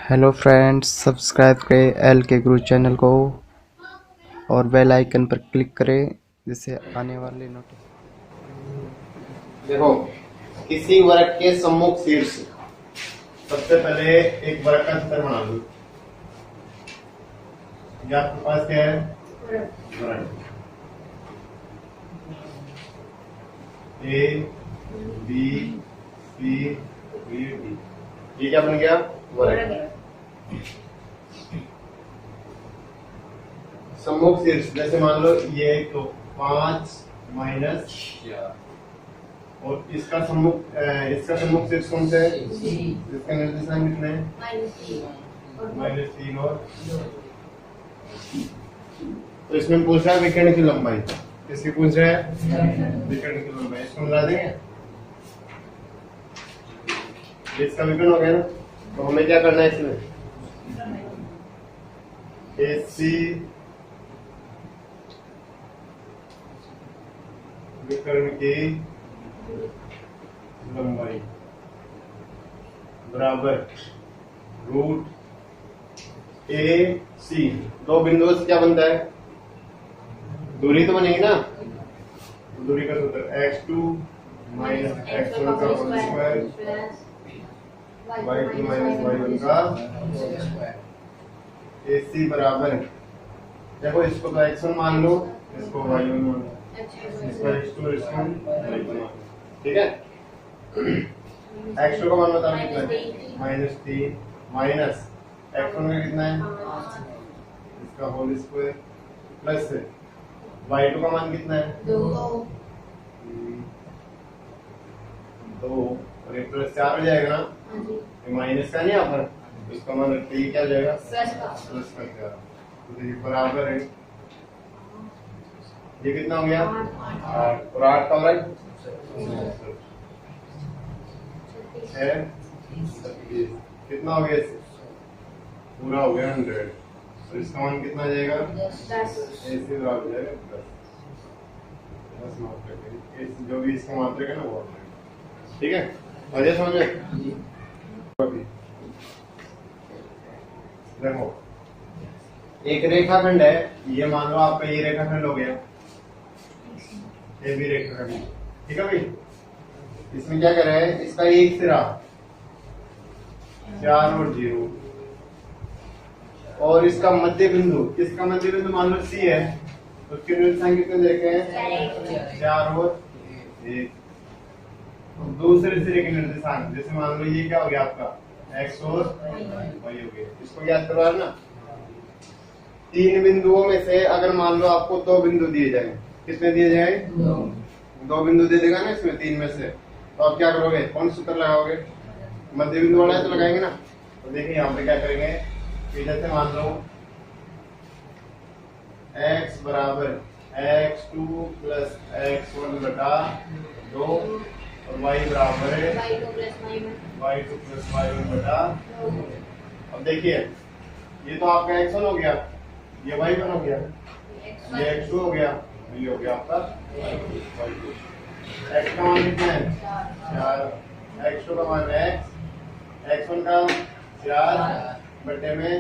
Hello friends, subscribe करें L के गुरु channel को और बेल आइकन पर क्लिक करें जिससे आने वाले नोटिफिकेशन। देखो, किसी वर्ग के सम्मुख शीर्ष सबसे पहले एक वर्ग का चित्र बना लो। ये आपके पास क्या है? वर्ग A B C D D. ये क्या बन गया? वर्ग। सम्मुख शीर्ष जैसे मान लो ये तो 5 माइनस 4 और इसका सम्मुख शीर्ष कौन सा है? इसका निर्देशांक कितने हैं? -3 और तो इसमें पूछ रहा है विकर्ण की लंबाई। किसकी पूछ रहा है? विकर्ण की लंबाई। इसको मिला देंगे, इसका विकर्ण हो गया ना। तो हमें क्या करना है इसमें? AC विकर्ण की लंबाई बराबर √AC। दो बिंदुओं से क्या बनता है? दूरी तो बनेगी ना। दूरी का सूत्र x2 माइनस x1 का whole square y2 minus y1 का स्क्वायर। AC बराबर, देखो इसको तो x1 मान लो, इसको y1 मान लो, इसका x2 इसको y1 मान लो। ठीक है। x2 का मान बताना कितना है? -3 माइनस x1 का कितना है? इसका होल स्क्वायर प्लस y2 का मान कितना है? 2 और एक प्लस 4 हो जाएगा ना। ये माइनस का नहीं यहाँ पर, इसका मान रखते ही क्या हो जाएगा? प्लस का 4। तो ये बराबर है, ये कितना हो गया? 8 और 8 का हो रहा है 6 कितना हो गया? पूरा हो गया 100। और इसका मान कितना आ जाएगा? ऐसे बराबर हो जाएगा 10 मात्रा के जो भी इसका मात्रा है ना वो। ठीक है, अजय समझ में? देखो, एक रेखाखंड है, ये मान लो आपका ये रेखाखंड हो गया, ये भी रेखाखंड। ठीक है भाई, इसमें क्या कर रहे हैं? इसका एक सिरा 4 और 0 और इसका मध्य बिंदु, इसका मध्य बिंदु मान लो C है, तो उसके निर्देशांक कितने दे रखे हैं? 4 और 1। दूसरे सिरे के निर्देशांक जैसे मान लो ये क्या हो गया आपका? x और y हो गया। इसको याद करवा ना। 3 बिंदुओं में से अगर मान लो आपको 2 बिंदु दिए जाए, कितने दिए जाए? 2 बिंदु दे देगा ना इसमें 3 में से, तो आप क्या करोगे? कौन सूत्र लगाओगे? मध्य बिंदु वाला है तो लगाएंगे ना। तो देखिए यहाँ पे क्या करेंगे कि जैसे मान लो x बराबर x2 प्लस x1 बटा 2 और y बराबर है y2 प्लस y1 बटा 2। अब देखिए ये तो आपका x1 हो गया, ये y1 हो गया, ये x2 हो गया, ये हो गया आपका y2। x का मान कितना है? 4। x2 का मान x, x1 का 4 बटे में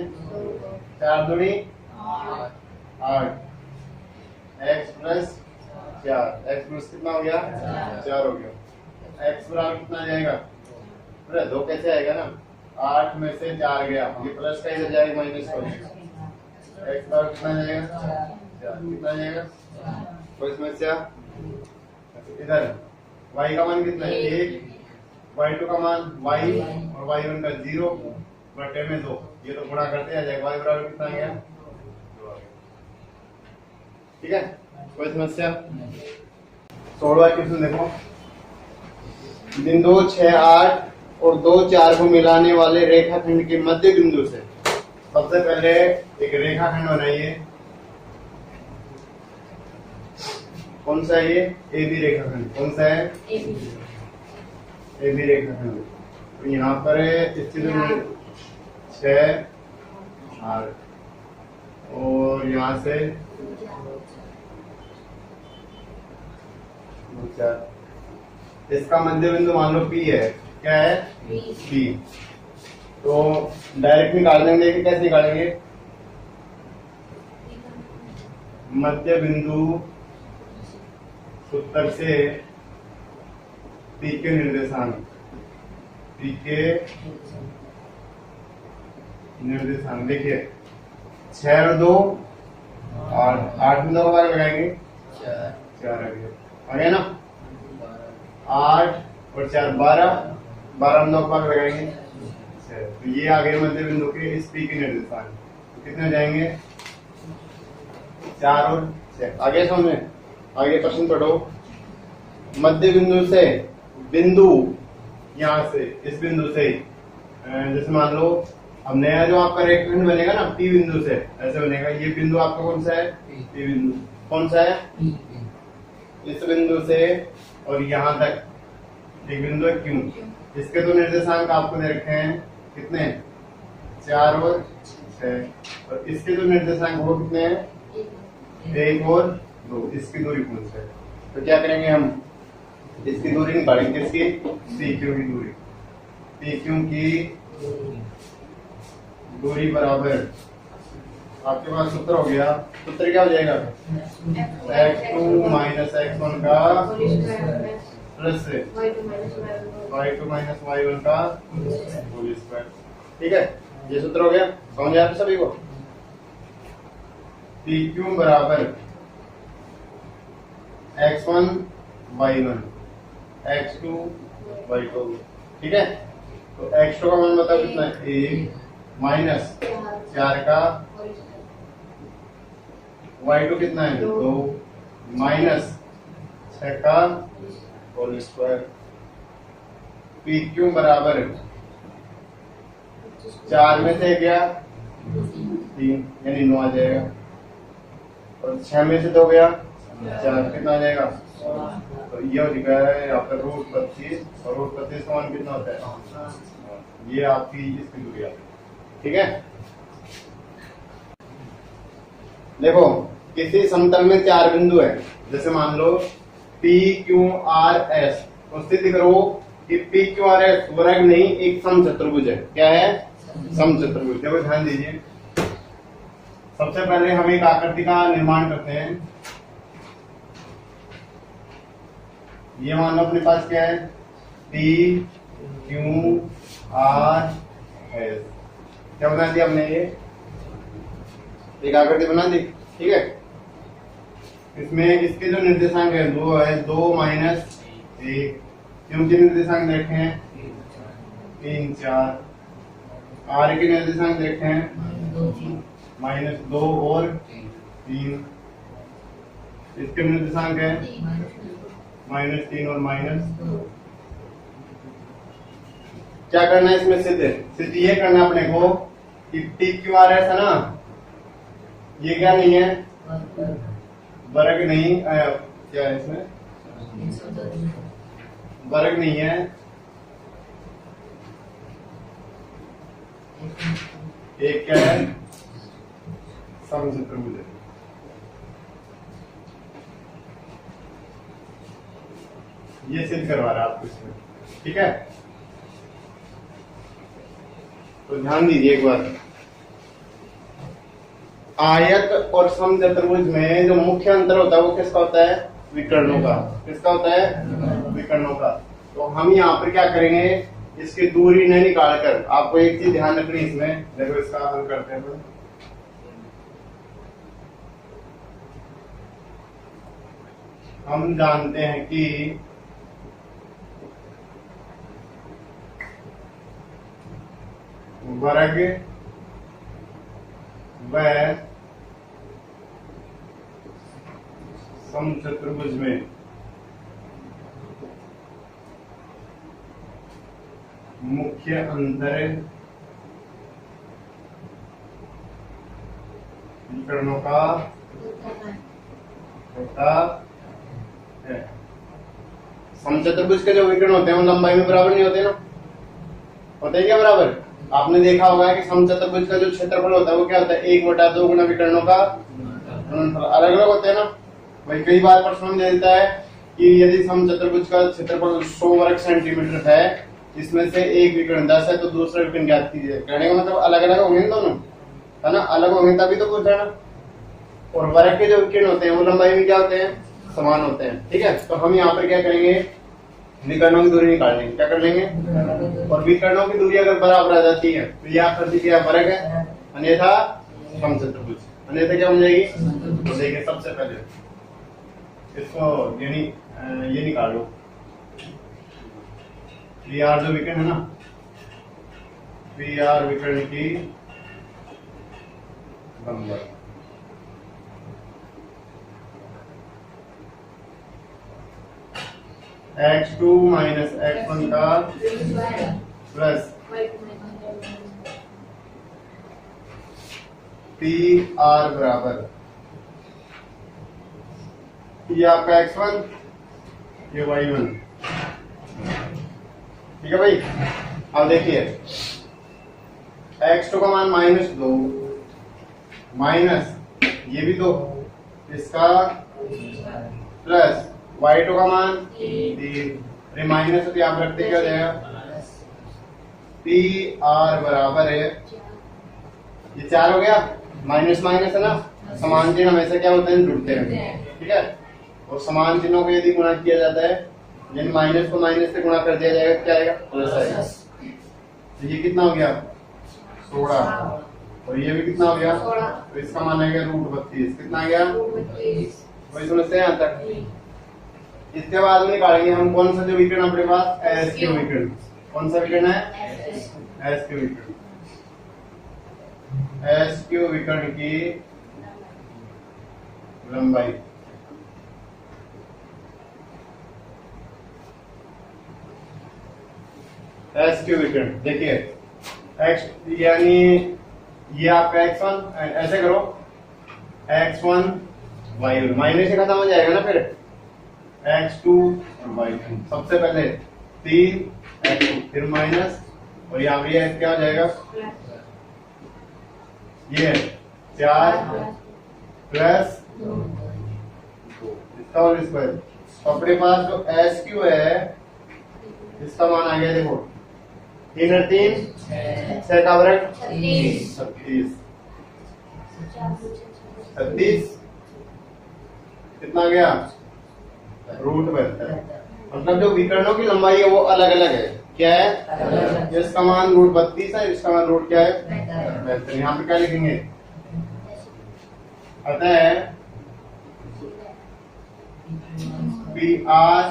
4 दूनी 8, x प्लस 4, x प्लस कितना हो गया? 4 हो गया। x बराबर कितना जाएगा? अरे 2 कैसे आएगा ना, 8 में से 4 गया, ये प्लस का इधर जाएगा माइनस का। x बराबर कितना जाएगा? 4। कितना जाएगा? कोई समस्या? इधर y का मान कितना है? 1, y2 का मान y और y1 का 0 बटे में 2, ये तो गुणा करते आ जाएगा। y बराबर कितना आ गया? 2 आ गया। ठीक है, कोई समस्या? 16वां क्वेश्चन देखो, बिंदु 6, 8 और 2, 4 को मिलाने वाले रेखाखंड के मध्य बिंदु से सबसे पहले एक रेखाखंड बनाइए। कौन सा है ये? AB रेखाखंड। कौन सा है? AB रेखाखंड। तो यहाँ पर इस चित्र में 6, 8 और यहाँ से 4। इसका मध्य बिंदु मान लो P है। क्या है? P। तो डायरेक्ट निकाल देंगे कि कैसे निकालेंगे? मध्य बिंदु सूत्र से पी के निर्देशांक, पी के निर्देशांक देखिए 6 और 2 8, 8 में 2 का भाग लगाएंगे 4 आ गया ना, 8 और 4 12, 12 में 2 का भाग लगाएंगे 6। तो ये आ गए मध्य बिंदु के इस पी के निर्देशांक। तो कितने हो जाएंगे? 4 और 6। आगे समझ में? आगे प्रश्न पढ़ो। मध्य बिंदु से बिंदु, यहाँ से इस बिंदु से जैसे मान लो अब नया जो आपका रेखाखंड बनेगा ना पी बिंदु से ऐसे बनेगा। ये बिंदु आपका कौन सा है? पी बिंदु। कौन सा है? इस बिंदु से और यहाँ तक एक बिंदु है क्यू। इसके तो निर्देशांक आपको दे रखे हैं कितने? 4 और 6। और इसके जो निर्देशांक वो कितने हैं? 1 और 2। इसकी दूरी कौन सी है? तो क्या करेंगे हम? इसकी दूरी निकालेंगे, इसकी पी क्यू की दूरी। पी क्यू की दूरी बराबर आपके पास सूत्र हो गया। सूत्र क्या हो जाएगा? x2 माइनस x1 का प्लस से y2 माइनस y1 का होल स्क्वायर। ठीक है, ये सूत्र हो गया। समझ आया सभी को? पी क्यू बराबर x1 y1 x2 y2। ठीक है, तो x2 का मान बताओ कितना है? 1 माइनस 4 का y2 कितना है? 2 माइनस 6 का होल स्क्वायर। पी क्यू बराबर 4 में से गया 3 यानी 9 आ जाएगा, और 6 में से 2 गया 4, कितना आ जाएगा? तो ये हो गया है यहाँ पर √25, और √25 का मान कितना होता है? ये आपकी इसकी दूरी आती है। ठीक है, देखो किसी समतल में 4 बिंदु है, जैसे मान लो पी क्यू आर एस। तो स्थिति करो कि पी क्यू आर एस वर्ग नहीं, एक समचतुर्भुज है। क्या है? समचतुर्भुज। देखो ध्यान दीजिए, सबसे पहले हम एक आकृति का निर्माण करते हैं। ये मान लो अपने पास क्या है? P Q R S. क्या बना दिया हमने? ये एक आकृति बना दी। ठीक है, इसमें इसके जो निर्देशांक है 2 है, 2 माइनस 1। क्यों के निर्देशांक देखे हैं? 3 4। आर के निर्देशांक देखे हैं -2 और 3। इसके निर्देशांक है -3 और -2। क्या करना है इसमें? सिद्ध ये करना अपने को कि पी क्यू आर एस है ना, ये क्या नहीं है? वर्ग नहीं। क्या है इसमें? वर्ग नहीं है, एक क्या है? समचतुर्भुज है। ये सिद्ध करवा रहा है आपको इसमें। ठीक है, तो ध्यान दीजिए एक बार। आयत और समचतुर्भुज में जो मुख्य अंतर होता है वो किसका होता है? विकर्णों का। किसका होता है? विकर्णों का। तो हम यहाँ पर क्या करेंगे? इसकी दूरी नहीं निकाल कर, आपको एक चीज ध्यान रखनी इसमें। देखो इसका हल करते हैं। हम जानते हैं कि वर्ग व समचतुर्भुज में मुख्य अंतर विकर्णों का होता है। समचतुर्भुज के जो विकर्ण होते हैं वो लंबाई में बराबर नहीं होते ना? होते हैं क्या बराबर? आपने देखा होगा कि समचतुर्भुज का जो क्षेत्रफल होता है वो क्या होता है? 1/2 गुना विकर्णों का अलग अलग होते हैं ना। भाई कई बार प्रश्न में देता है कि यदि समचतुर्भुज का क्षेत्रफल 100 वर्ग सेंटीमीटर है इसमें से एक विकर्ण 10 है तो दूसरा विकर्ण ज्ञात कीजिए। कहने का मतलब अलग अलग होंगे ना दोनों, है ना, अलग होंगे तभी तो पूछ रहा ना। और वर्ग के जो विकर्ण होते हैं वो लंबाई में क्या होते हैं, समान होते हैं। ठीक है, तो हम यहाँ पर क्या करेंगे, विकर्णों की दूरी निकाल लेंगे। क्या कर लेंगे, और विकर्णों की दूरी अगर बराबर आ जाती है तो यह प्रतिक्रिया वर्ग है, अन्यथा समचतुर्भुज। अन्यथा क्या बन जाएगी, तो देखिए सबसे पहले इसको ये निकालो, पी आर जो विकर्ण है ना, पी आर विकर्ण की लंबाई x2 माइनस x1 का प्लस पी आर बराबर, ये आपका x1, ये y1। ठीक है भाई। अब देखिए x2 का मान -2 माइनस ये भी 2, इसका प्लस y2 का मान 3 माइनस, तो यहाँ पर रखते क्या हो जाएगा, पी आर बराबर है, ये 4 हो गया, माइनस माइनस है ना, समान चिन्ह हमेशा क्या होते हैं, जुड़ते हैं। ठीक है, और समान चिन्हों को यदि गुणा किया जाता है, यानी माइनस को माइनस से गुणा कर दिया जाएगा, क्या आएगा, प्लस आएगा। तो ये कितना हो गया, 16, और ये भी कितना हो गया, तो इसका मान आएगा √32। कितना आ गया, वही समझते हैं यहाँ तक। इसके बाद में निकालेंगे हम कौन सा जो विकर्ण अपने पास, एस क्यू विकर्ण। कौन सा विकर्ण है, एस क्यू विकर्ण। एस क्यू विकर्ण की लंबाई एस क्यू विकर्ण, देखिए x यानी ये आपका x1, ऐसे करो x1 y1 माइनस से खत्म हो जाएगा ना, फिर x2 y2, सबसे पहले 3 x2 फिर माइनस, और यहाँ पे क्या हो जाएगा, ये 4 प्लस 2 इसका होल स्क्वायर। तो अपने पास जो एस क्यू है इसका मान आ गया, देखो 3 और 3 6 का वर्ग 36, कितना गया, √72। मतलब जो विकर्णों की लंबाई है वो अलग अलग है, क्या है, इसका मान √32 है, इसका मान रूट क्या है, 72। यहाँ पे क्या लिखेंगे, अतः पी आर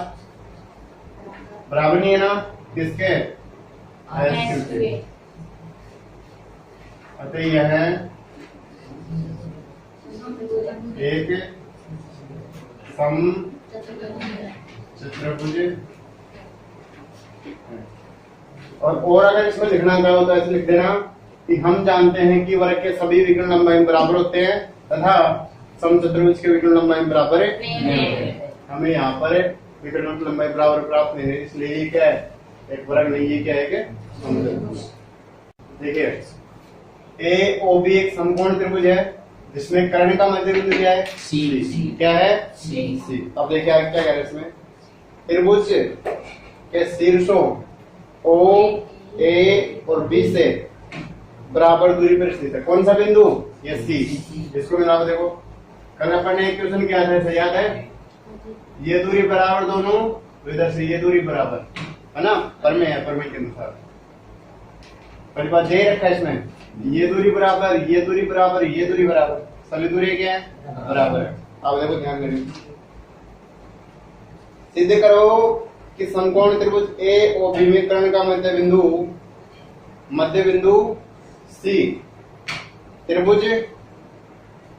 बराबर नहीं है ना किसके, अतः यह है एक समचतुर्भुज। और अगर इसमें लिखना चाहो तो ऐसे लिख देना कि हम जानते हैं कि वर्ग के सभी विकर्ण लंबाई बराबर होते हैं तथा समचतुर्भुज के विकर्ण लंबाई बराबर है। हमें यहाँ पर विकर्णों की लंबाई बराबर प्राप्त नहीं है, इसलिए ये क्या है, एक वर्ग नहीं, ये क्या है कि समचतुर्भुज। देखिए ए ओ बी एक समकोण त्रिभुज है जिसमें कर्ण का मध्य बिंदु क्या है, सी। क्या है, सी। अब देखिए आगे क्या कह रहे हैं इसमें, त्रिभुज के शीर्षों ओ ए और बी से बराबर दूरी पर स्थित है। कौन सा बिंदु, ये सी। इसको मिला देखो, कल अपन ने एक क्वेश्चन किया था, ऐसा याद है, ये दूरी बराबर दोनों, तो इधर से ये दूरी बराबर है ना, परमेय है, परमेय के अनुसार पहली बात दे रखा है इसमें, ये दूरी बराबर, ये दूरी बराबर, ये दूरी बराबर, सभी दूरी क्या है, बराबर है। अब देखो ध्यान करें, सिद्ध करो कि समकोण त्रिभुज ए और बी में कर्ण का मध्य बिंदु सी त्रिभुज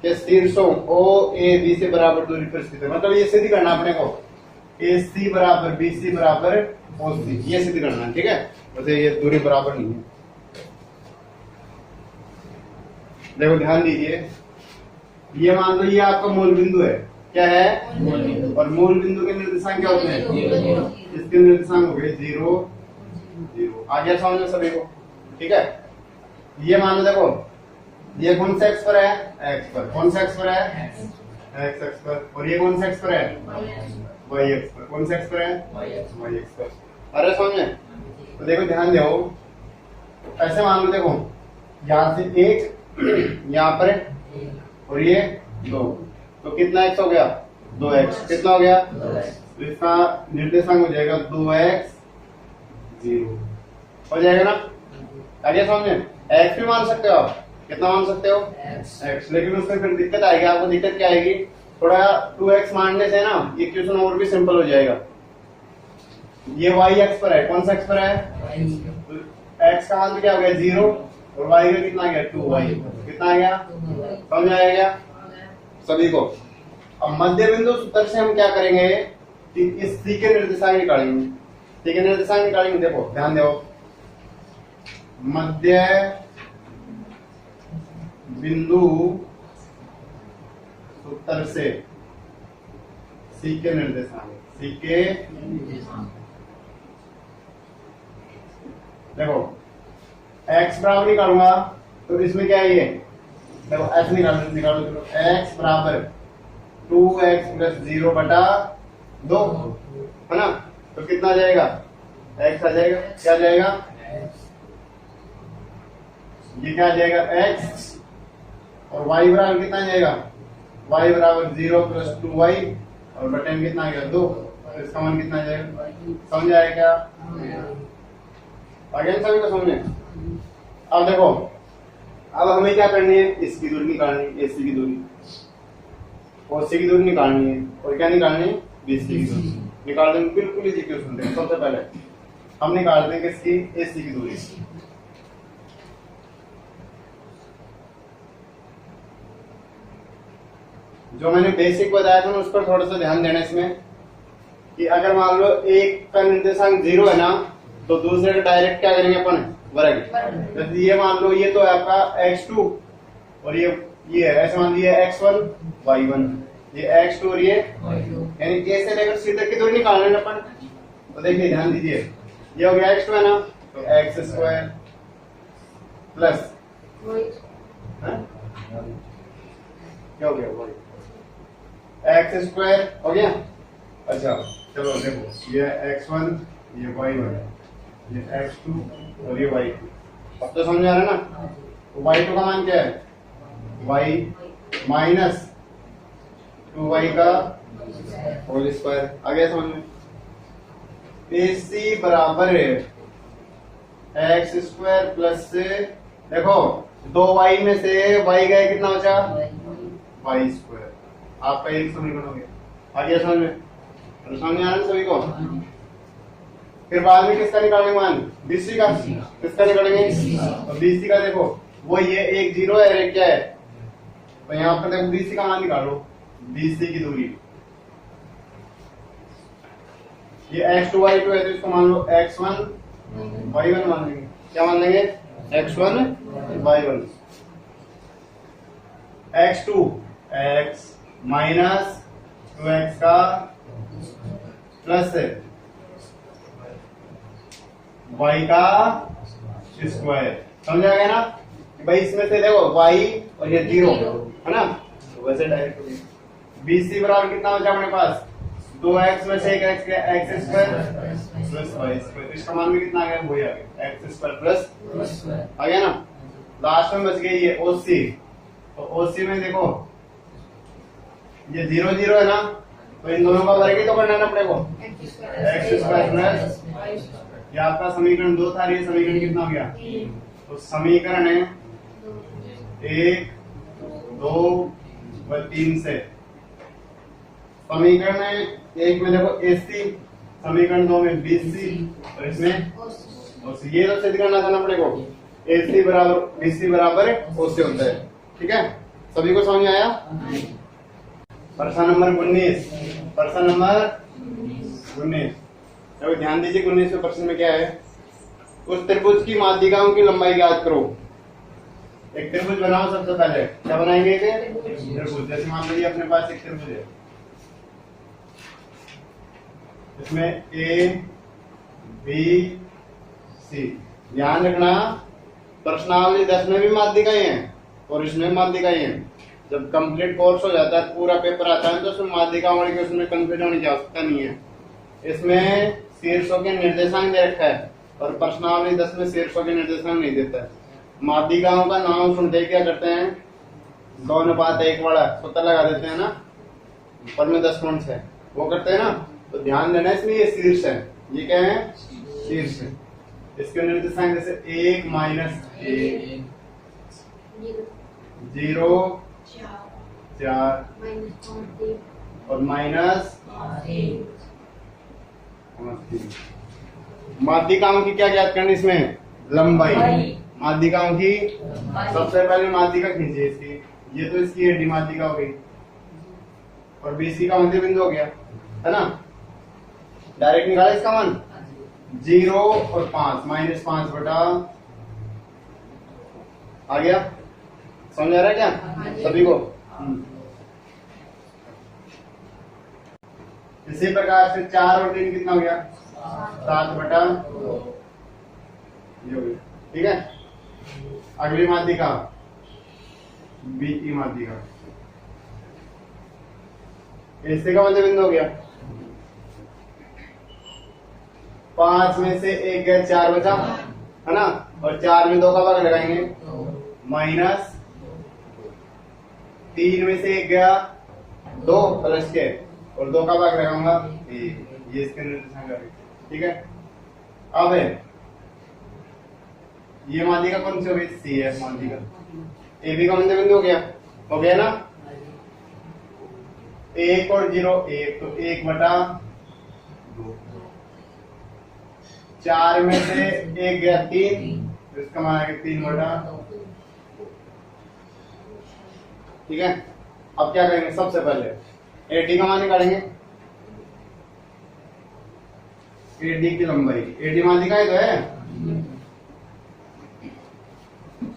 के शीर्षों ओ ए बी से बराबर दूरी पर स्थित है। मतलब ये सिद्ध करना अपने को, ए सी बराबर बी सी बराबर ओ सी, ये सिद्ध करना है। ठीक है, वैसे ये दूरी बराबर नहीं है। देखो ध्यान दीजिए, ये मान लो ये आपका मूल बिंदु है, क्या है, मूल बिंदु। और मूल बिंदु के निर्देशांक क्या होते हैं, इसके निर्देशांक हो गए 0 0। आ गया समझ में सभी को। ठीक है, ये मान लो देखो, ये कौन सा एक्स पर है, एक्स पर। कौन सा एक्स पर है, एक्स एक्स पर। और ये कौन सा एक्स पर है, वाई एक्स पर। कौन सा एक्स पर है, वाई एक्स पर। अरे समझ में, तो देखो ध्यान दो, ऐसे मान लो, देखो यहाँ से 1 यहाँ पर और ये 2, तो कितना x हो गया 2x, कितना हो गया, तो इसका निर्देशांक हो जाएगा 2x 0 हो जाएगा ना। आगे समझे, x भी मान सकते हो आप, कितना मान सकते हो x, लेकिन उसमें फिर दिक्कत आएगी आपको। दिक्कत क्या आएगी, थोड़ा 2x मानने से ना ये क्वेश्चन और भी सिंपल हो जाएगा। ये y x पर है, कौन सा x पर है, तो x का मान क्या हो गया 0 और y का कितना आ गया 2y, कितना आ गया, समझ आया क्या सभी को। अब मध्य बिंदु सूत्र से हम क्या करेंगे कि इस c के निर्देशांक निकालेंगे, c के निर्देशांक निकालेंगे। देखो ध्यान दो, मध्य बिंदु सूत्र से c के निर्देशांक, c के देखो x बराबर निकालूंगा तो इसमें क्या है, ये देखो x निकालो चलो, x बराबर 2x + 0 बटा 2 है ना, तो कितना आ जाएगा x आ जाएगा, क्या आ जाएगा, ये क्या आ जाएगा x, और y बराबर कितना आ जाएगा, y बराबर 0 + 2y और बटे में कितना आ गया 2, तो इसका मान कितना आ जाएगा, समझ आया क्या, आगे सभी को समझे। अब देखो, अब हमें क्या करनी है, इसकी दूरी निकालनी है, AC की दूरी, OC की दूरी निकालनी है, और क्या निकालनी है, BC की दूरी निकाल देंगे। बिल्कुल इजी क्वेश्चन देखो, सबसे पहले हम निकाल देंगे इसकी AC की दूरी। जो मैंने बेसिक बताया था ना उस पर थोड़ा सा ध्यान देना इसमें, कि अगर मान लो एक का निर्देशांक 0 है ना, तो दूसरे का डायरेक्ट क्या करेंगे अपन, वर्ग। तो ये मान लो ये तो है आपका x2 और ये है, ऐसे मान लिया x1 y1, ये x2 और ये यानी a से लेकर c तक की दूरी निकालना है अपन। तो देखिए ध्यान दीजिए, ये हो गया x2 है ना, तो x² प्लस क्या हो गया x² हो गया। अच्छा चलो देखो, ये x1 ये y1 ये x2 और ये y2, अब तो समझ आ रहा है ना। तो y2 का मान क्या है, y माइनस 2y का होल स्क्वायर, आ गया समझ में। AC बराबर है x² प्लस से, देखो 2y में से y गए, कितना बचा y², आपका एक समीकरण हो गया, आ गया समझ में, समझ आ रहा है सभी को। फिर बाद में किसका निकालेंगे मान, BC का, किसका निकालेंगे, तो BC का देखो वो ये एक 0 है और एक क्या है, तो यहाँ पर देखो BC का मान निकालो, BC की दूरी, ये x2 y2 है तो इसको मान लो x1 y1 मान लेंगे, क्या मान लेंगे x1 y1, x2 x minus 2x का प्लस y का स्क्वायर, समझा गया ना भाई। इसमें से देखो y और ये 0 है ना, तो वैसे डायरेक्ट हो गया। BC बराबर कितना बचा अपने पास, 2x में से एक x² प्लस y², इसका मान भी कितना आ गया, वही आ गया x² प्लस आ गया ना। लास्ट में बच गई ये OC, तो OC में देखो ये 0 0 है ना, तो इन दोनों का वर्ग ही तो करना है ना अपने को, x² प्लस, ये आपका समीकरण 2 था, ये समीकरण कितना हो गया, तो समीकरण है 1 2 व 3 से, समीकरण 1 में देखो AC, समीकरण 2 में BC और इसमें OC, ये तो सिद्ध करना था ना अपने को, AC बराबर BC बराबर OC होता है, ठीक है। सभी को समझ में आया। प्रश्न नंबर 19, प्रश्न नंबर 19, अब ध्यान दीजिए 19वें प्रश्न में क्या है, उस त्रिभुज की माध्यिकाओं की लंबाई ज्ञात करो। एक त्रिभुज बनाओ, सबसे पहले क्या बनाएंगे, त्रिभुज। जैसे मान लीजिए अपने पास एक त्रिभुज है, इसमें A B C, ध्यान रखना प्रश्नावली 10 में भी माध्यिकाएं हैं और इसमें माध्यिकाएं हैं। जब कंप्लीट कोर्स हो जाता है, पूरा पेपर आता है, तो उसमें माध्यिकाओं के उसमें कंफ्यूजन होने की आवश्यकता नहीं है। इसमें शीर्षों के निर्देशांक दे रखा है, और प्रश्नावली 10 में शीर्षों के निर्देशांक नहीं देता है। माध्यिकाओं का नाम सुनते ही क्या करते हैं, 2:1 वाला सूत्र लगा देते हैं ना, ऊपर में 10 पॉइंट्स है वो करते हैं ना। तो ध्यान देना, इसमें ये शीर्ष है, ये क्या है, शीर्ष है। इसके निर्देशांक जैसे 1 - 1 0 4 और -3। माध्यिकाओं की क्या ज्ञात करनी, इसमें लंबाई माध्यिकाओं की। सबसे पहले माध्यिका खींचिए इसकी, ये तो इसकी एडी माध्यिका हो गई और बीसी का मध्य बिंदु हो गया, है ना। डायरेक्ट निकाला इसका मान 0 और 5 -5 बटा आ गया। समझ आ रहा है क्या सभी को? इसी प्रकार से 4 और 3 कितना हो गया, 7 बटा 2 ये हो गया। ठीक है, अगली माध्यिका बीई माध्यिका, इससे का मध्य बिंदु हो गया। 5 में से 1 गया, 4 बचा, है ना। और 4 में 2 का भाग लगाएंगे, -3 में से 1 गया, 2 प्लस के और 2 का भाग लगाऊंगा, ये इसके निर्देशांक है। ठीक है, अब ये माध्यिका कौन सी हो गई, CF माध्यिका। AB का मध्य बिंदु हो गया ना। 1 और 0 1, तो 1 बटा 2। 4 में से 1 गया, 3, तो इसका मान है 3 बटा। ठीक है, अब क्या करेंगे, सबसे पहले AD का मान निकालेंगे, AD की लंबाई। AD माध्यिका है तो है,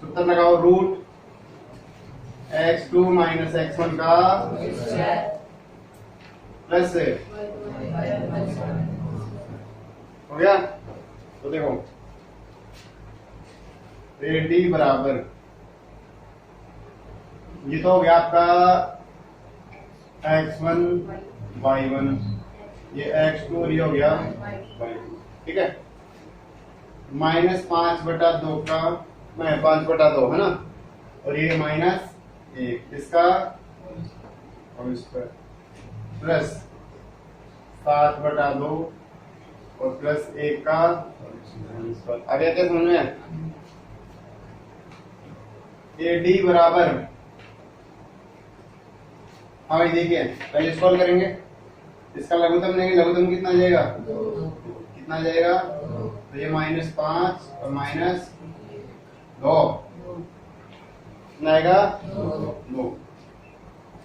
सूत्र लगाओ, √(x2 - x1) का प्लस हो गया। तो देखो AD बराबर, ये तो हो गया आपका x1 y1, ये x2 और ये हो गया y2। ठीक है, -5 बटा 2 का 5 बटा 2 है ना, और ये -1 इसका और इसका प्लस 7 बटा 2 और प्लस 1 का। आगे क्या समझ में, AD बराबर, हाँ देखिए पहले सॉल्व करेंगे, इसका लघुत्तम लेंगे, लघुत्तम कितना जाएगा, कितना जाएगा, तो ये -5 और -2 कितना आएगा, 2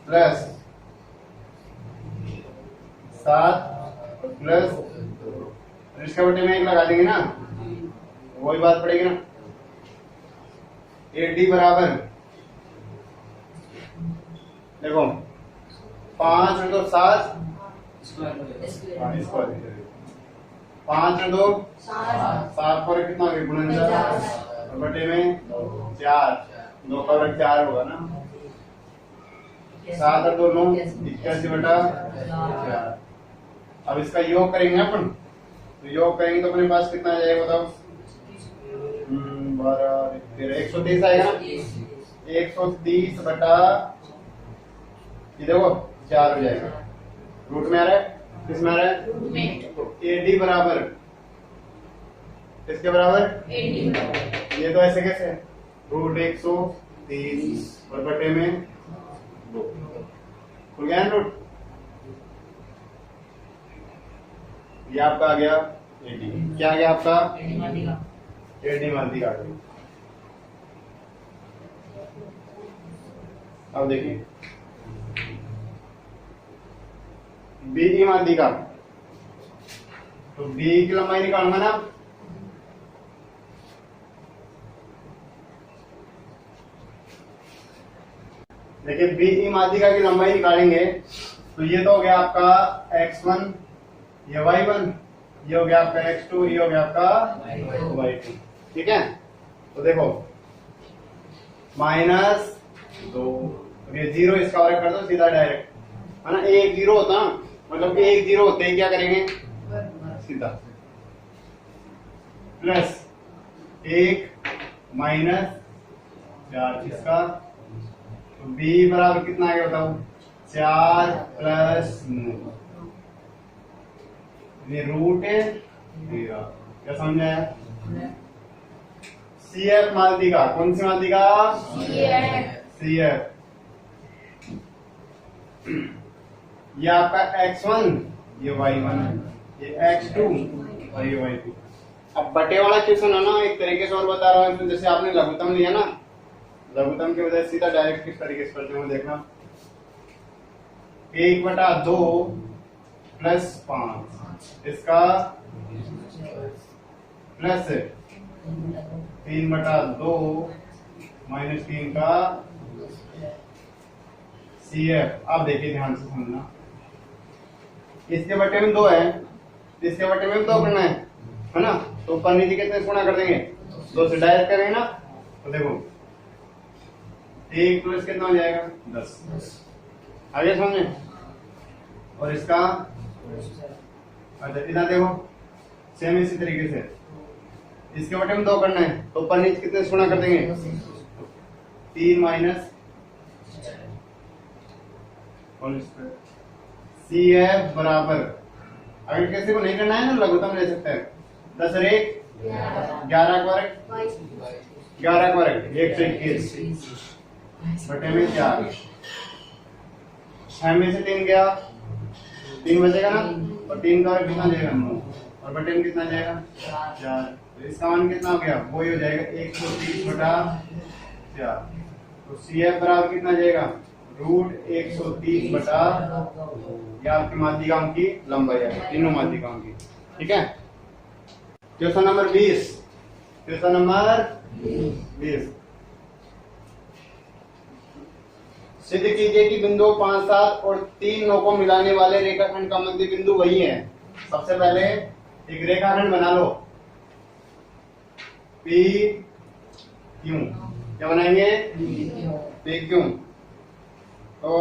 प्लस 7 और प्लस, इसका बटे में 1 लगा देंगे ना, वही बात पड़ेगी ना। AD बराबर देखो 5 में 2 7, 5 में 2 7 पर कितना हो गया, गुणनफल और बटे में 4, 2 का वर्ग 4 होगा ना। 7 और 2 9, 81 बटा 4। अब इसका योग करेंगे अपन, तो योग करेंगे तो अपने पास कितना आ जाएगा बताओ, 130 आएगा ना। 130 बटा ये देखो 4 हो जाएगा, रूट में आ रहा है, किसमें आ रहा है, तो AD बराबर इसके बराबर, ये तो ऐसे कैसे, √130 और बटे में 2 खुल गया ना रूट, ये आपका आ गया AD। क्या आ गया आपका, AD माध्यिका आ गई। अब देखिए BE माध्यिका, तो BE की लंबाई निकालूंगा ना, देखिए BE माध्यिका की लंबाई निकालेंगे, तो ये तो हो गया आपका x1, ये y1, ये हो गया आपका x2, ये हो गया आपका y2। ठीक है, तो देखो -2, ये 0 इसका वर्ग कर दो सीधा डायरेक्ट, है ना। 1 0 होता, मतलब 1 0 होते ही क्या करेंगे, सीधा प्लस 1 माइनस 4 इसका, तो b बराबर कितना आ गया बताओ, 4 प्लस 9, ये रूट है 13। क्या समझाया? CF माध्यिका, कौन सी माध्यिका? CF। ये आपका x1, ये y1, ये x2 और ये y2। अब बटे वाला क्वेश्चन है ना, एक तरीके से और बता रहा हूँ, जैसे आपने लघुत्तम लिया ना, लघुत्तम के वजह सीधा डायरेक्ट किस तरीके से करते हो देखना, 1/2 प्लस 5 इसका, प्लस 3/2 माइनस 3 का CF। अब देखिए ध्यान से समझना, इसके बटे में 2 है, इसके बटे में 2 करना है ना, तो ऊपर नीचे कितने से गुणा कर देंगे, 2 से डायरेक्ट करेंगे ना, तो देखो 1 प्लस कितना हो जाएगा 10। आगे समझे? और इसका अच्छा इधर देखो सेम इसी तरीके से, इसके बटे में 2 करना है, तो ऊपर नीचे कितने से गुणा कर देंगे, 3 माइनस CF बराबर, अगर किसी को नहीं करना है ना लघुत्तम ले सकते हैं, 10 और 1 11 का वर्ग, 11 का वर्ग 121 बटे में 4, 6 में से 3 गया, 3 बचेगा ना, और 3 का वर्ग कितना जाएगा 9, और बटे में कितना जाएगा 4, तो इसका मान कितना हो गया, वो ही हो जाएगा 130/4। तो CF बराबर कितना जाएगा, रूट 130/, यह आपकी माध्यिकाओं की लंबाई है, तीनों माध्यिकाओं की। ठीक है, क्वेश्चन नंबर 20, क्वेश्चन नंबर 20, सिद्ध कीजिए कि बिंदु 5, 7 और 3, 9 को मिलाने वाले रेखाखंड का मध्य बिंदु वही है। सबसे पहले एक रेखाखंड बना लो, P Q, क्या बनाएंगे, P Q, तो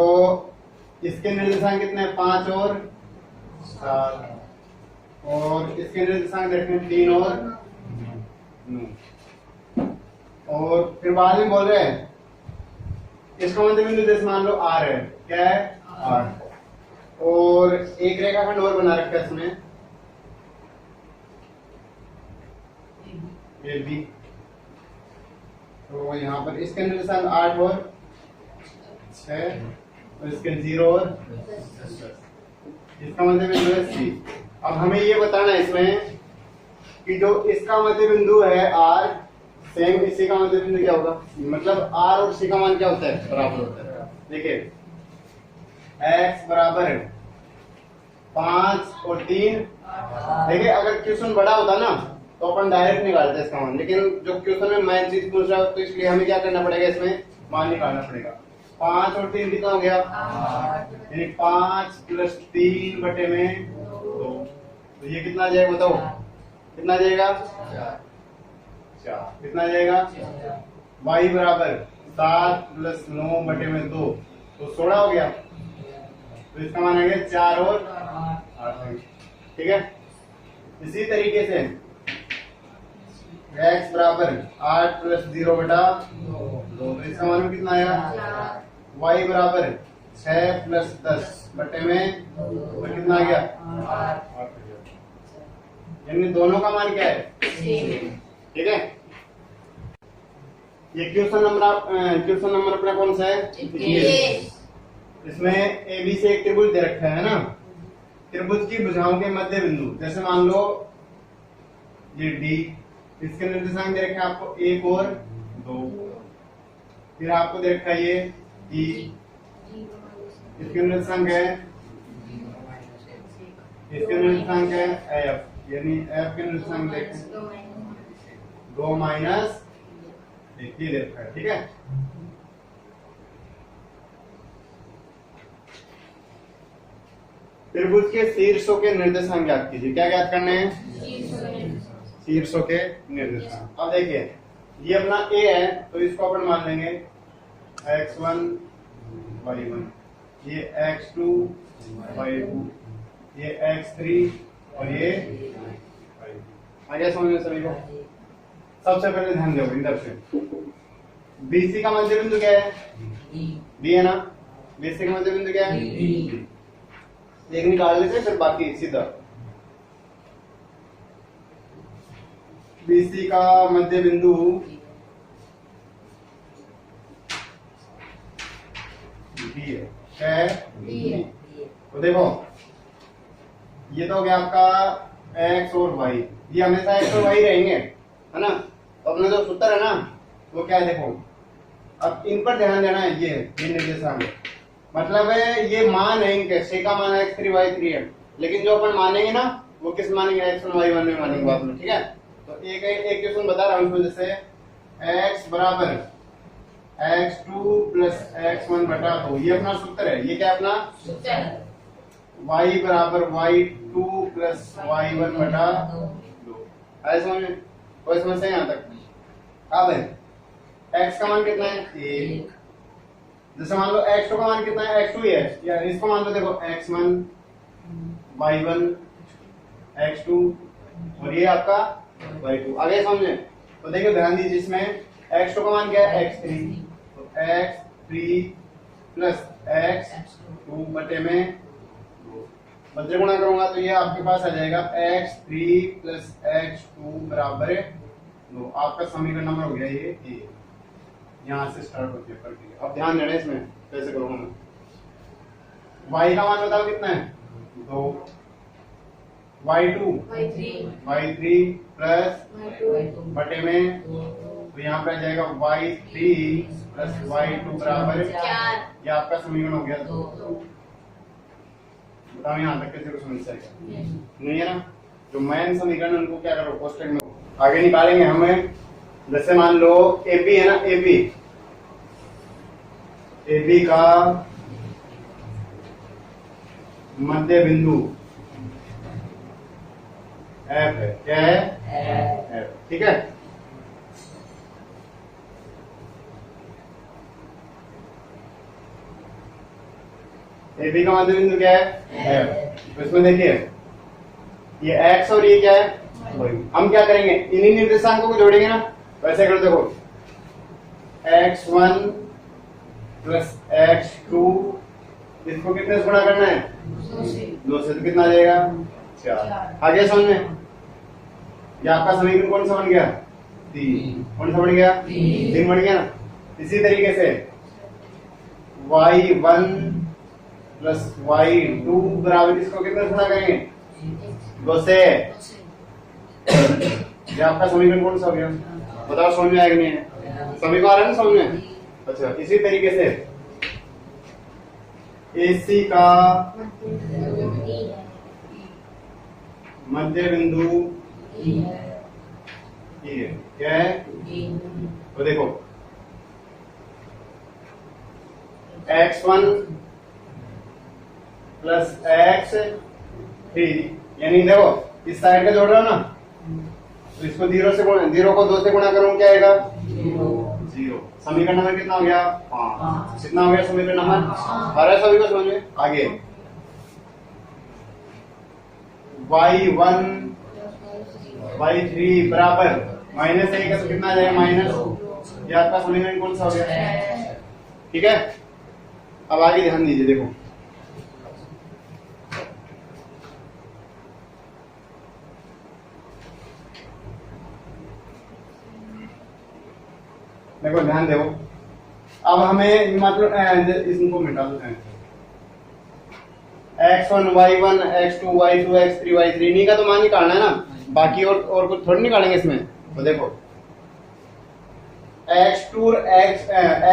इसके निर्देशांक कितने हैं, 5 और 7, और इसके निर्देशांक देखें 3 और 9, और फिर बाद में बोल रहे हैं इसका मध्य बिंदु जैसे मान लो R है, क्या है R, और एक रेखाखंड और बना रखा है इसमें AB, तो यहाँ पर इसके निर्देशांक 8 और 6, और इसके 0 और 10, इसका मध्य बिंदु है C। अब हमें ये बताना है इसमें कि जो इसका मध्य बिंदु है R, सेम इसी का मध्य बिंदु क्या होगा, मतलब R और C का मान क्या होता है, बराबर होता है। देखिए x बराबर 5 और 3, देखिए अगर क्वेश्चन बड़ा होता ना तो अपन डायरेक्ट निकालते इसका मान, लेकिन जो क्वेश्चन में मेन चीज पूछ रहा है तो इसलिए हमें क्या करना पड़ेगा, इसमें मान निकालना पड़ेगा। 5 और 3 कितना हो गया, यानी 5 प्लस 3 बटे में 2, तो ये कितना जाएगा बताओ, कितना जाएगा 4, कितना जाएगा, y बराबर 7 प्लस 9 बटे में 2, तो 16 हो गया, तो इसका मान आ गया 4 और 8। ठीक है, इसी तरीके से x बराबर 8 प्लस 0 बटा 2, तो इसका मान कितना आया, y बराबर 6 प्लस 10 बटे में तो कितना आ गया 8, यानी दोनों का मान क्या है, ठीक है। ये क्वेश्चन नंबर अपना कौन सा है, 21। इसमें AB से एक त्रिभुज दे रखा है ना, त्रिभुज की भुजाओं के मध्य बिंदु, जैसे मान लो ये D, इसके निर्देशांक दे रखा है आपको 1 और 2, फिर आपको दे रखा है ये E, इसके निर्देशांक है, इसके निर्देशांक है F, यानी F के निर्देशांक देखें 2 माइनस 1, ये दे रखा है। ठीक है, त्रिभुज के शीर्षों के निर्देशांक ज्ञात कीजिए। क्या ज्ञात करने हैं, शीर्षों के निर्देशांक। अब देखिए ये अपना A है, तो इसको अपन मान लेंगे x1 y1, ये x2 y2, ये x3 और ये y2। आगे समझ में सभी को। सबसे पहले ध्यान दो इधर से, बीसी का मध्य बिंदु क्या है? डी है ना। बीसी का मध्य बिंदु क्या है? एक निकाल लेते फिर बाकी सीधा। बीसी का मध्य बिंदु डी है। क्या है? तो देखो ये तो हो गया आपका एक्स और वाई, ये हमेशा एक्स और वाई रहेंगे, है ना। तो अपना जो सूत्र है ना वो क्या है देखो, अब इन पर ध्यान देना है। ये निर्देशांक मतलब है ये मान है इनके, सी का मान x3 y3 है, लेकिन जो अपन मानेंगे ना वो किस मानेंगे? x1 y1 में मानेंगे बाद में, ठीक है। तो एक क्वेश्चन बता रहा हूँ, जैसे x बराबर x2 प्लस x1 बटा 2, ये अपना सूत्र है। ये क्या अपना y बराबर y2 प्लस y1 बटा 2। आए समझ में? कोई समस्या यहाँ तक? अब है x का मान कितना है? 1। जैसे मान लो x2 का मान कितना है? x2 ही है, या इसको मान लो देखो x1 y1 x2 और ये आपका y2। आगे समझे? तो देखिए ध्यान दीजिए, इसमें x2 का मान क्या है? x3। तो x3 प्लस x2 बटे में मध्य गुणा करूंगा तो ये आपके पास आ जाएगा x3 प्लस x2 बराबर 2। आपका समीकरण नंबर हो गया ये ए। यहाँ से स्टार्ट होती है प्रक्रिया। अब ध्यान देना इसमें कैसे करूंगा मैं। y का मान बताओ कितना है? 2। y3 प्लस बटे में, तो यहाँ पे आ जाएगा y3 प्लस y2 बराबर 4। ये आपका समीकरण हो गया 2। बताओ यहाँ तक किसी को समस्या है? नहीं है ना। जो मेन समीकरण उनको क्या करो कोष्टक में आगे निकालेंगे हमें। जैसे मान लो AB है ना, AB का मध्य बिंदु F है। क्या है? F। ठीक है। AB का मध्य बिंदु क्या है? F। तो इसमें देखिए ये x और ये क्या है? y। हम क्या करेंगे? इन्हीं निर्देशांकों को जोड़ेंगे ना। वैसे करो देखो, x1 प्लस x2, इसको कितने से गुणा करना है? 2 से। तो कितना आ जाएगा? 4। आगे समझ में? ये आपका समीकरण कौन सा बन गया? 3। कौन सा बन गया? 3 बन गया ना। इसी तरीके से y1 प्लस y2 बराबर इसको कितने से गुणा करेंगे? 2 से। ये आपका समीकरण कौन सा हो गया? बताओ समझ में आएगा नहीं है? सभी को आ रहा है ना समझ में? अच्छा, इसी तरीके से AC का मध्य बिंदु ये क्या है? तो देखो x1 प्लस x3, यानी देखो इस साइड का जोड़ रहा हूं ना, तो इसको 0 को 2 से गुणा करूं क्या आएगा? 0। समीकरण नंबर कितना हो गया? 5। कितना हो गया समीकरण नंबर? अरे सभी को समझ में? आगे y1 y3 बराबर -1 का तो कितना आ जाएगा? माइनस। ये आपका समीकरण कौन सा हो गया? ठीक है। अब आगे ध्यान दीजिए, देखो देखो ध्यान दो। अब हमें मतलब इनको मिटा देते हैं। x1 y1 x2 y2 x3 y3 इन्हीं का तो मान निकालना है ना, बाकी और कुछ थोड़ी निकालेंगे इसमें। तो देखो x2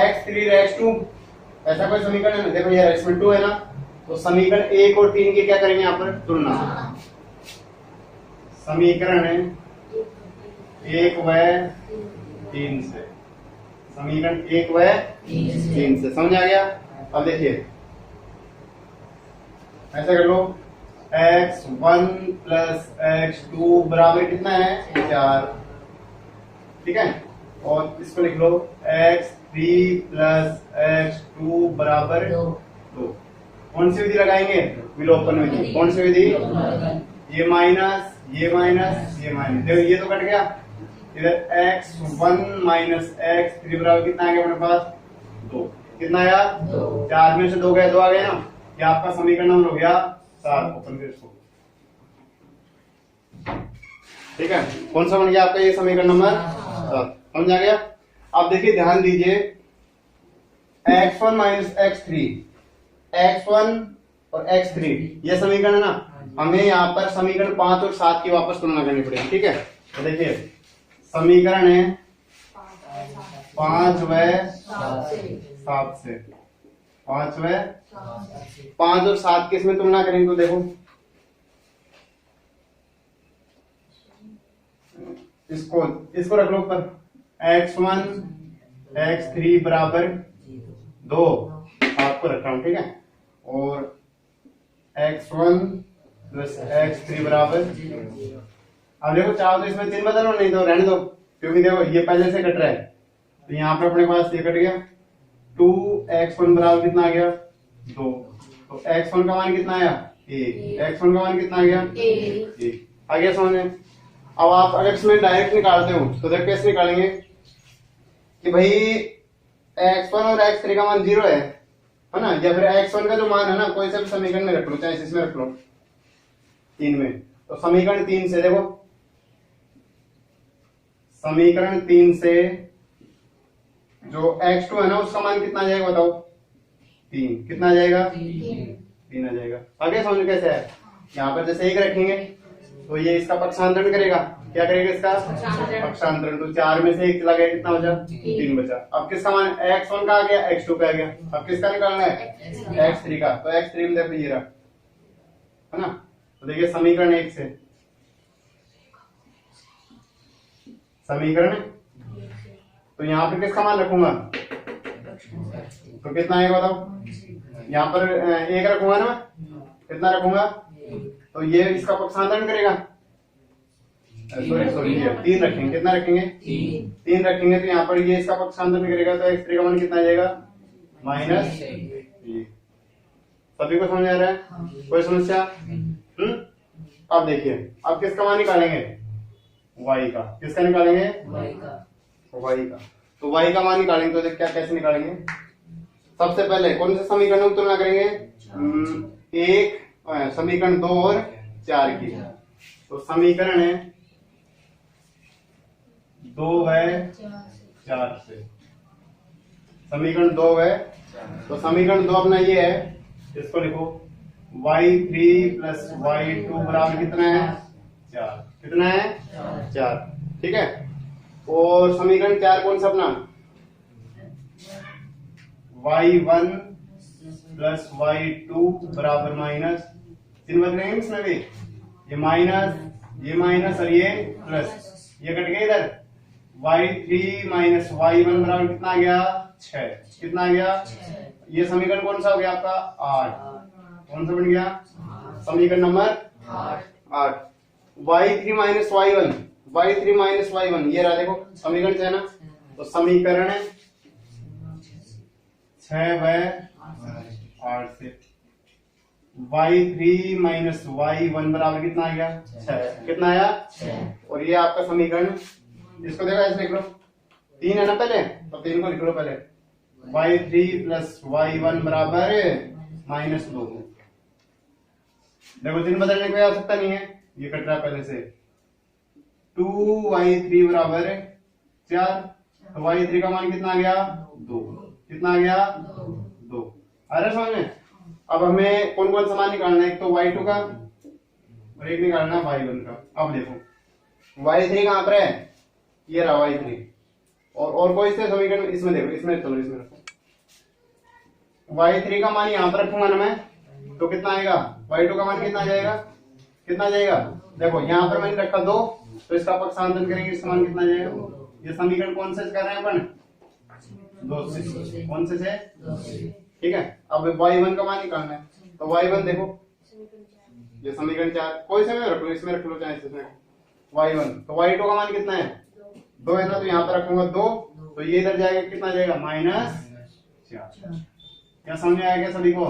x3 x2 ऐसा कोई समीकरण है ना? देखो ये इसमें 2 है ना, तो समीकरण 1 और 3 की क्या करेंगे यहाँ पर? तुलना। समीकरण 1 व 3 से, समीकरण 1 व 3 से समझ आ गया? अब देखिए ऐसा कर लो, x1 प्लस x2 बराबर कितना है? 4। ठीक है। और इसको लिख लो x3 प्लस x2 बराबर 2। कौन सी विधि लगाएंगे? विलोपन विधि। कौन सी विधि? ये माइनस ये माइनस देखो ये तो कट गया। इधर x1 माइनस x3 बराबर कितना आ गया अपने पास 2। कितना आया 4 में से 2 गए 2 आ गए ना। ये आपका समीकरण नंबर हो गया 7। ओपन कर इसको। ठीक है, कौन सा बन गया आपका ये समीकरण नंबर 7। समझ आ गया। अब देखिए ध्यान दीजिए x1 माइनस x3 x1 और x3 ये समीकरण है ना। हमें यहाँ पर समीकरण 5 और 7 की वापस तुलना करनी पड़ेगी। ठीक है, तो देखिए समीकरण है 5 व 7 से 5 और 7 की इसमें तुलना करेंगे तो देखो इसको रख लो ऊपर। x1 x3 बराबर 2 आपको रख रहा हूं। ठीक है, और x1 प्लस x3 बराबर। अब देखो चाहो तो इसमें 3 बदलो, नहीं तो रहने दो, क्योंकि देखो ये पहले से कट रहा है। तो यहाँ पर अपने पास ये कट गया। 2x1 बराबर कितना आ गया 2। तो x1 का मान कितना आया 1। x1 का मान कितना आ गया 1 आ गया समझ में। अब आप अगर इसमें डायरेक्ट निकालते हो तो देख कैसे निकालेंगे कि भाई x1 और x3 का मान 0 है ना। या फिर x1 का जो मान है ना कोई सा भी समीकरण में रख लो, चाहे इसमें रख लो 3 में। तो समीकरण 3 से देखो, समीकरण 3 से जो x2 है ना उसका मान कितना आ जाएगा बताओ 3। कितना आ जाएगा 3 आ जाएगा। आगे समझ कैसे है। यहाँ पर जैसे 1 रखेंगे तो ये इसका पक्षांतरण करेगा। क्या करेगा इसका पक्षांतरण। तो 4 में से 1 चला गया, कितना बचा 3 बचा। अब किसका मान x1 का आ गया x2 का आ गया। अब किसका निकालना है x3 का। तो x3 में देखो ये रहा है ना। तो देखिए समीकरण 1 से समीकरण तो यहाँ पर किसका मान रखूंगा तो कितना आएगा बताओ। यहाँ पर 1 रखूंगा ना, कितना रखूंगा तो ये इसका पक्षांतरण करेगा। सॉरी 3 रखेंगे। कितना रखेंगे 3 रखेंगे। तो यहाँ पर ये इसका पक्षांतरण करेगा। तो x3 का मान कितना आ जाएगा माइनस। सभी को समझ आ रहा है, कोई समस्या? अब देखिए अब किसका मान निकालेंगे y का। किसका निकालेंगे y का। तो y का मान निकालेंगे तो क्या कैसे निकालेंगे। सबसे पहले कौन से समीकरण की तुलना करेंगे एक समीकरण 2 और 4 की। तो समीकरण है 2 व 4 से। समीकरण 2 व तो समीकरण 2 अपना ये है, इसको लिखो y3 प्लस y2 बराबर कितना है 4। कितना है 4। ठीक है, और समीकरण 4 कौन सा अपना y1 प्लस y2 बराबर माइनस। चिन्ह बदलेंगे इसमें भी, ये माइनस और ये प्लस, ये कट गया इधर। y3 माइनस y1 बराबर कितना आ गया 6। कितना आ गया ये समीकरण कौन सा हो गया आपका 8। कौन सा बन गया समीकरण नंबर 8। y3 माइनस y1 ये रहा देखो समीकरण से है ना। तो समीकरण 6 व 8 से y3 माइनस y1 बराबर कितना आ गया 6। कितना आया 6। और ये आपका समीकरण, इसको देखो ऐसे लिख लो 3 है ना पहले, तो 3 को लिख लो पहले y3 प्लस y1 बराबर माइनस 2। देखो 3 बदलने की आवश्यकता नहीं है, ये कट रहा पहले से। 2y3 बराबर 4। तो y3 का मान कितना आ गया 2। कितना आ गया 2। अरे समझ में। अब हमें कौन कौन सा मान निकालना है, एक तो y2 का और एक निकालना है y1 का। अब देखो y3 कहां पर है, ये रहा y3। और कोई से समीकरण इसमें देखो, इसमें चलो इसमें रखो। y3 का मान यहां पर रखूंगा ना मैं, तो कितना आएगा y2 का मान कितना आ जाएगा। कितना आ जाएगा देखो यहाँ पर मैंने रखा 2, तो इसका पक्षांतरण करेंगे, इसका मान कितना आ जाएगा। ये समीकरण कौन से कर रहे हैं अपन 2 से। कौन से 2 से। ठीक है, अब y1 का मान निकालना है। तो y1 देखो ये समीकरण 4 कोई से में रख लो, इसमें रख लो चाहे इसमें y1। तो y2 का मान कितना है 2 है ना, तो यहाँ पर रखूंगा 2, तो ये इधर जाएगा कितना जाएगा -4। क्या समझ में आएगा सभी को।